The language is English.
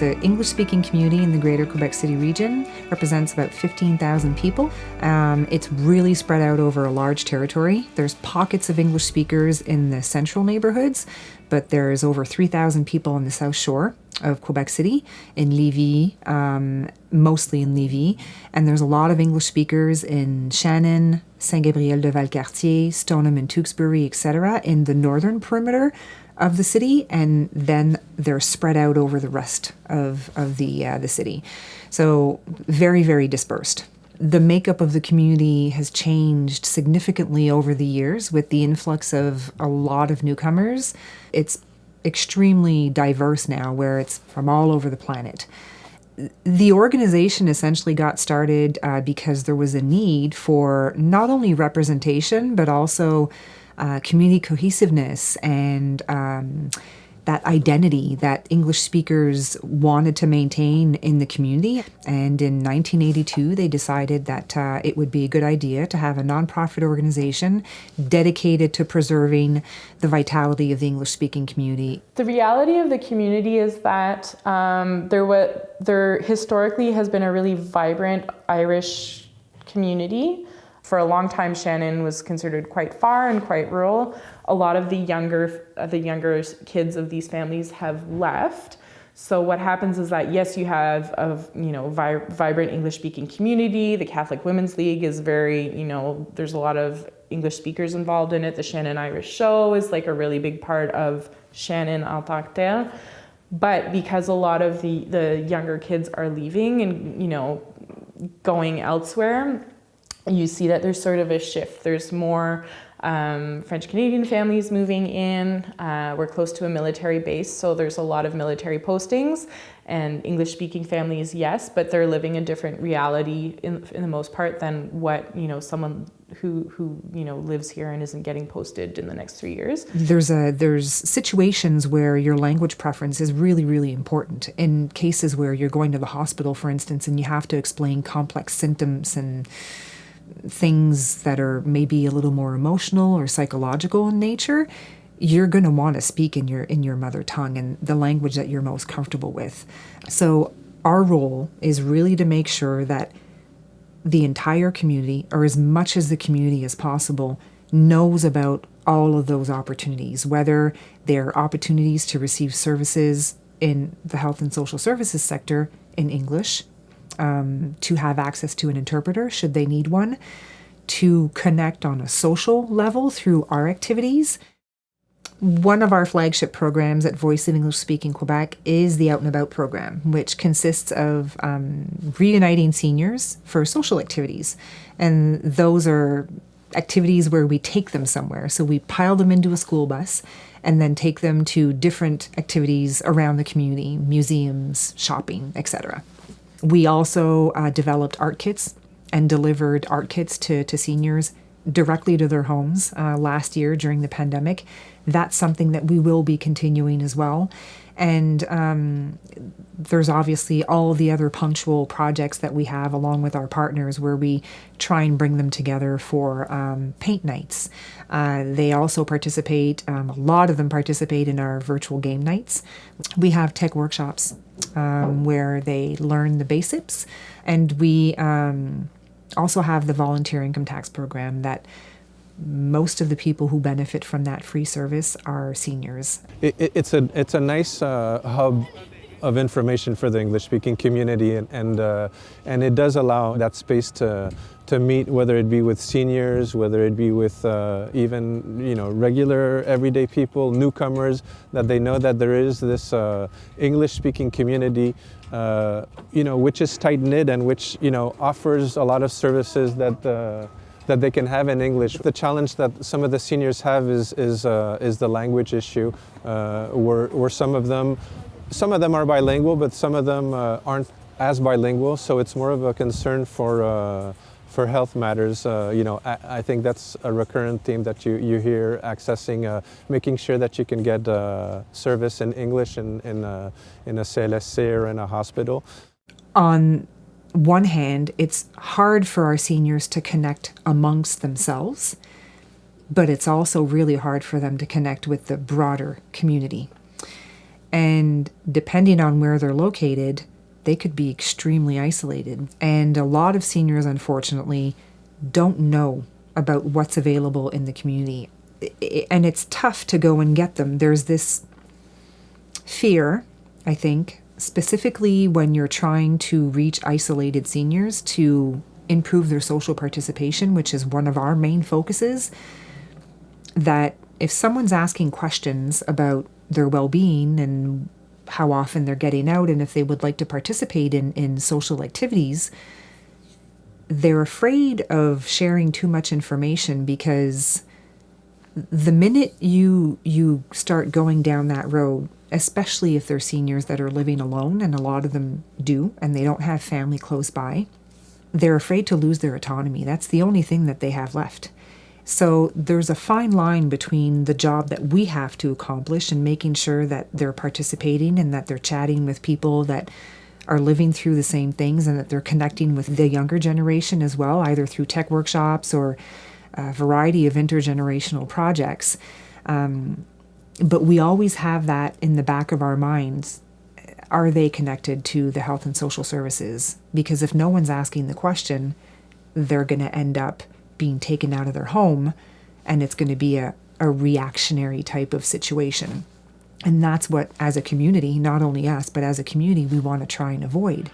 The English-speaking community in the Greater Quebec City region represents about 15,000 people. It's really spread out over a large territory. There's pockets of English speakers in the central neighborhoods, but there's over 3,000 people on the South Shore of Quebec City, in Lévis, mostly in Lévis. And there's a lot of English speakers in Shannon, Saint-Gabriel-de-Valcartier, Stoneham and Tewksbury, etc., in the northern perimeter of the city, and then they're spread out over the rest of the city. So very, very dispersed. The makeup of the community has changed significantly over the years with the influx of a lot of newcomers. It's extremely diverse now, where it's from all over the planet. The organization essentially got started because there was a need for not only representation, but also community cohesiveness and that identity that English speakers wanted to maintain in the community. And in 1982, they decided that it would be a good idea to have a nonprofit organization dedicated to preserving the vitality of the English-speaking community. The reality of the community is that there historically has been a really vibrant Irish community. For a long time, Shannon was considered quite far and quite rural. A lot of the younger kids of these families have left. So what happens is that, yes, you have a vibrant English-speaking community. The Catholic Women's League is very, there's a lot of English speakers involved in it. The Shannon Irish Show is like a really big part of Shannon en tant que tel. But because a lot of the younger kids are leaving and, going elsewhere, you see that there's sort of a shift. There's more French-Canadian families moving in. We're close to a military base, so there's a lot of military postings. And English-speaking families, yes, but they're living a different reality in the most part than what, someone who lives here and isn't getting posted in the next 3 years. There's situations where your language preference is really, really important. In cases where you're going to the hospital, for instance, and you have to explain complex symptoms and things that are maybe a little more emotional or psychological in nature, you're going to want to speak in your mother tongue and the language that you're most comfortable with. So our role is really to make sure that the entire community, or as much as the community as possible, knows about all of those opportunities, whether they're opportunities to receive services in the health and social services sector in English, to have access to an interpreter should they need one, to connect on a social level through our activities. One of our flagship programs at Voice of English Speaking Quebec is the Out and About program, which consists of reuniting seniors for social activities. And those are activities where we take them somewhere. So we pile them into a school bus and then take them to different activities around the community, museums, shopping, etc. We also developed art kits and delivered art kits to seniors directly to their homes last year during the pandemic. That's something that we will be continuing as well. And there's obviously all the other punctual projects that we have along with our partners where we try and bring them together for paint nights. They also participate, a lot of them participate in our virtual game nights. We have tech workshops where they learn the basics. And we also have the volunteer income tax program that most of the people who benefit from that free service are seniors. It's a nice hub of information for the English-speaking community, and it does allow that space to meet, whether it be with seniors, whether it be with even regular everyday people, newcomers, that they know that there is this English-speaking community, which is tight-knit and which offers a lot of services that they can have in English. The challenge that some of the seniors have is the language issue, where some of them are bilingual, but some of them aren't as bilingual. So it's more of a concern for health matters. I think that's a recurrent theme that you hear, accessing, making sure that you can get service in English in a CLSC or in a hospital. On one hand, it's hard for our seniors to connect amongst themselves, but it's also really hard for them to connect with the broader community. And depending on where they're located, they could be extremely isolated. And a lot of seniors, unfortunately, don't know about what's available in the community. And it's tough to go and get them. There's this fear, I think, specifically when you're trying to reach isolated seniors to improve their social participation, which is one of our main focuses, that if someone's asking questions about their well-being and how often they're getting out and if they would like to participate in social activities, they're afraid of sharing too much information, because the minute you start going down that road, especially if they're seniors that are living alone, and a lot of them do, and they don't have family close by, they're afraid to lose their autonomy. That's the only thing that they have left. So there's a fine line between the job that we have to accomplish and making sure that they're participating and that they're chatting with people that are living through the same things, and that they're connecting with the younger generation as well, either through tech workshops or a variety of intergenerational projects. But we always have that in the back of our minds. Are they connected to the health and social services? Because if no one's asking the question, they're going to end up being taken out of their home, and it's going to be a reactionary type of situation. And that's what, as a community, not only us, but as a community, we want to try and avoid.